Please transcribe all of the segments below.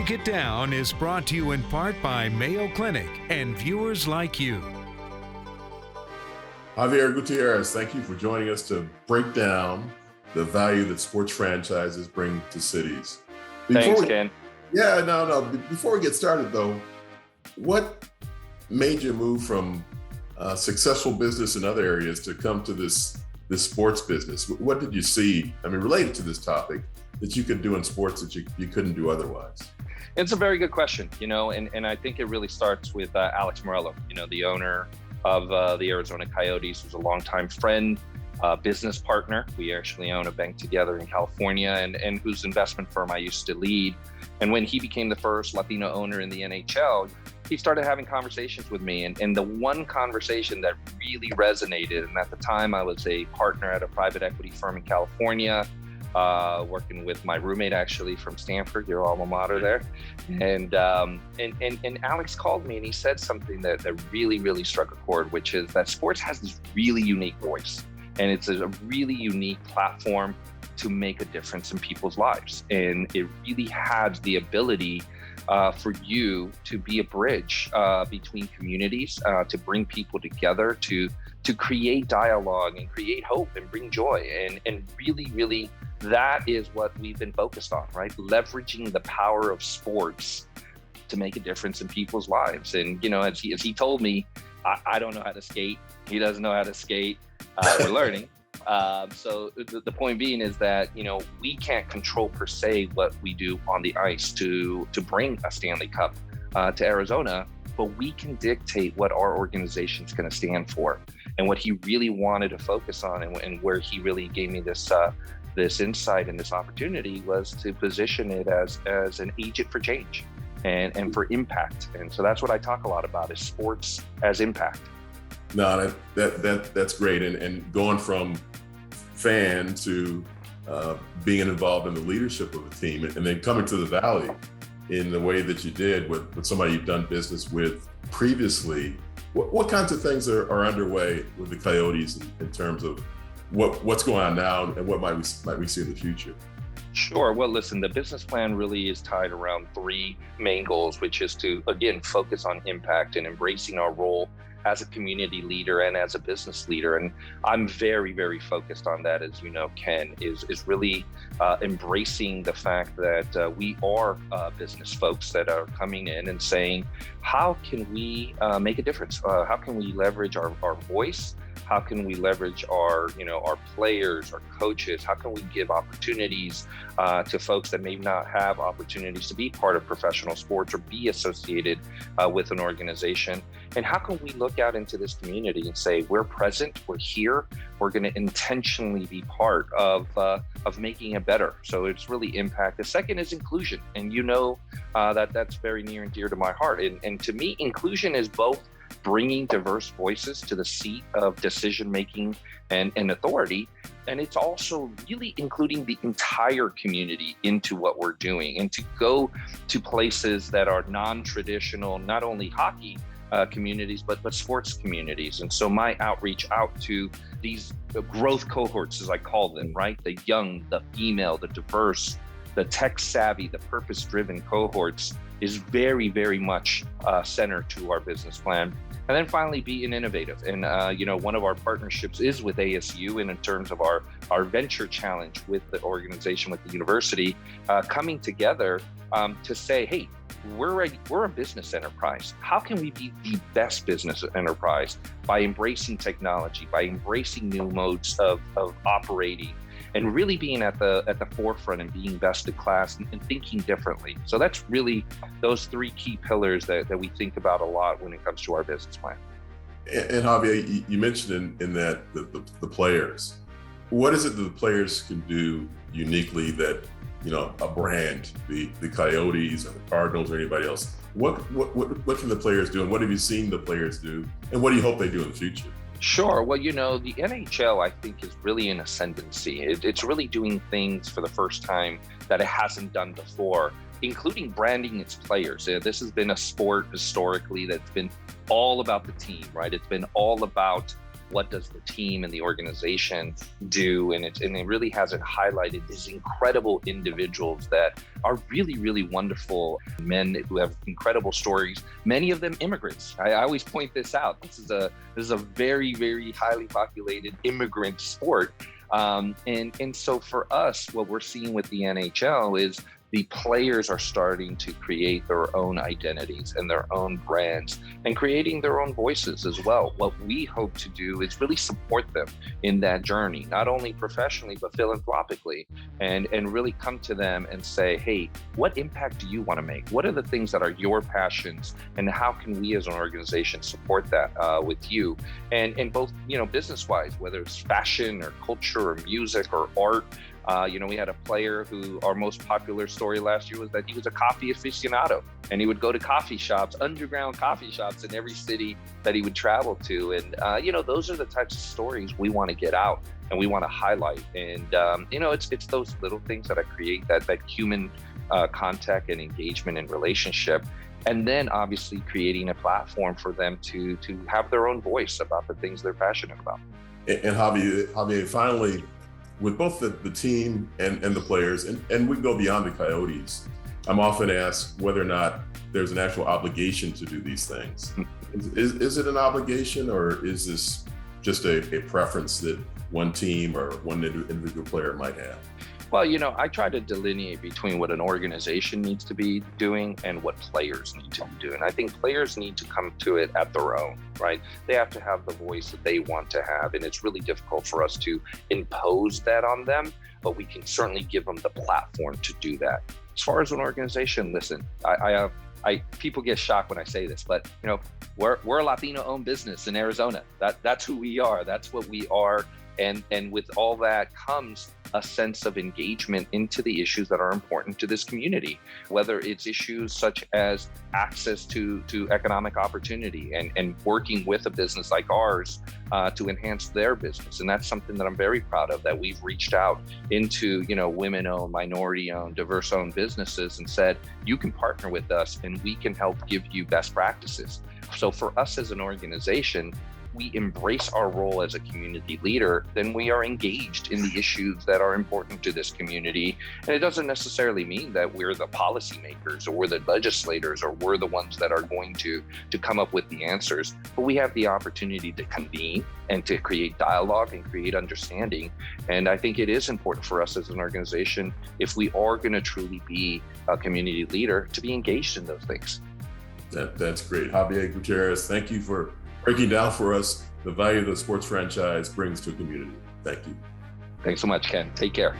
Break It Down is brought to you in part by Mayo Clinic and viewers like you. Xavier Gutierrez, thank you for joining us to break down the value that sports franchises bring to cities. Thanks, Ken. Before we get started, though, what made you move from successful business in other areas to come to this sports business? What did you see, related to this topic, that you could do in sports that you couldn't do otherwise? It's a very good question, and I think it really starts with Alex Morello, the owner of the Arizona Coyotes, who's a longtime friend, business partner. We actually own a bank together in California, and whose investment firm I used to lead. And when he became the first Latino owner in the NHL, he started having conversations with me. And the one conversation that really resonated, and at the time I was a partner at a private equity firm in California, working with my roommate actually from Stanford, your alma mater there. And Alex called me and he said something that really, really struck a chord, which is that sports has this really unique voice. And it's a really unique platform to make a difference in people's lives. And it really has the ability for you to be a bridge between communities, to bring people together, to create dialogue and create hope and bring joy. And really, that is what we've been focused on, right? Leveraging the power of sports to make a difference in people's lives. And, as he told me, I don't know how to skate. He doesn't know how to skate. We're learning. So the point being is that, we can't control per se what we do on the ice to bring a Stanley Cup to Arizona, but we can dictate what our organization's going to stand for. And what he really wanted to focus on, and where he really gave me this insight and this opportunity, was to position it as an agent for change and for impact. And so that's what I talk a lot about, is sports as impact. No, that's great. And going from fan to being involved in the leadership of a team, and then coming to the Valley in the way that you did with somebody you've done business with previously, what kinds of things are underway with the Coyotes in terms of what's going on now and what might we see in the future? Sure. Well, listen, the business plan really is tied around three main goals, which is to, again, focus on impact and embracing our role as a community leader and as a business leader. And I'm very, very focused on that, as you know, Ken, is really embracing the fact that we are business folks that are coming in and saying, how can we make a difference? How can we leverage our voice? How can we leverage our players, our coaches? How can we give opportunities to folks that may not have opportunities to be part of professional sports or be associated with an organization? And how can we look out into this community and say, we're present, we're here, we're going to intentionally be part of making it better? So it's really impact. The second is inclusion. And that's very near and dear to my heart. And to me, inclusion is both bringing diverse voices to the seat of decision-making and authority. And it's also really including the entire community into what we're doing, and to go to places that are non-traditional, not only hockey communities, but sports communities. And so my outreach out to these growth cohorts, as I call them, right? The young, the female, the diverse, the tech savvy, the purpose-driven cohorts is very, very much centered to our business plan. And then finally, being innovative. And, one of our partnerships is with ASU, and in terms of our venture challenge with the organization, with the university, coming together to say, hey, we're a business enterprise. How can we be the best business enterprise? By embracing technology, by embracing new modes of operating, and really being at the forefront and being best in class and thinking differently. So that's really those three key pillars that we think about a lot when it comes to our business plan. And Javier, you mentioned in that the players. What is it that the players can do uniquely that, a brand, the Coyotes or the Cardinals or anybody else, what can the players do, and what have you seen the players do, and what do you hope they do in the future? Sure. Well, the NHL, I think, is really in ascendancy. It's really doing things for the first time that it hasn't done before, including branding its players. This has been a sport historically that's been all about the team, right? It's been all about what does the team and the organization do, and it really has it highlighted these incredible individuals that are really, really wonderful men who have incredible stories, many of them immigrants. I always point this out. This is a very, very highly populated immigrant sport. And so for us, what we're seeing with the NHL is the players are starting to create their own identities and their own brands and creating their own voices as well. What we hope to do is really support them in that journey, not only professionally, but philanthropically, and really come to them and say, hey, what impact do you want to make? What are the things that are your passions? And how can we as an organization support that with you? And both, business-wise, whether it's fashion or culture or music or art. We had a player who, our most popular story last year was that he was a coffee aficionado, and he would go to coffee shops, underground coffee shops in every city that he would travel to. And, those are the types of stories we want to get out and we want to highlight. And, it's those little things that create that human contact and engagement and relationship. And then obviously creating a platform for them to have their own voice about the things they're passionate about. And Javier, finally, with both the team and the players, and we go beyond the Coyotes, I'm often asked whether or not there's an actual obligation to do these things. Is it an obligation, or is this just a preference that one team or one individual player might have? Well, I try to delineate between what an organization needs to be doing and what players need to be doing. I think players need to come to it at their own, right? They have to have the voice that they want to have, and it's really difficult for us to impose that on them, but we can certainly give them the platform to do that. As far as an organization, listen, people get shocked when I say this, but we're a Latino-owned business in Arizona. That's who we are. That's what we are. And with all that comes a sense of engagement into the issues that are important to this community, whether it's issues such as access to economic opportunity and working with a business like ours to enhance their business. And that's something that I'm very proud of, that we've reached out into, women-owned, minority-owned, diverse-owned businesses and said, you can partner with us and we can help give you best practices. So for us as an organization, we embrace our role as a community leader, then we are engaged in the issues that are important to this community. And it doesn't necessarily mean that we're the policymakers or we're the legislators or we're the ones that are going to come up with the answers, but we have the opportunity to convene and to create dialogue and create understanding. And I think it is important for us as an organization, if we are going to truly be a community leader, to be engaged in those things. That's great. Xavier Gutierrez, thank you for breaking down for us the value the sports franchise brings to a community. Thank you. Thanks so much, Ken. Take care.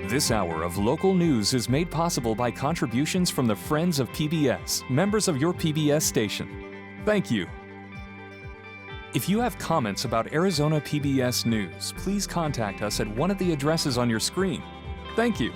This hour of local news is made possible by contributions from the Friends of PBS, members of your PBS station. Thank you. If you have comments about Arizona PBS News, please contact us at one of the addresses on your screen. Thank you.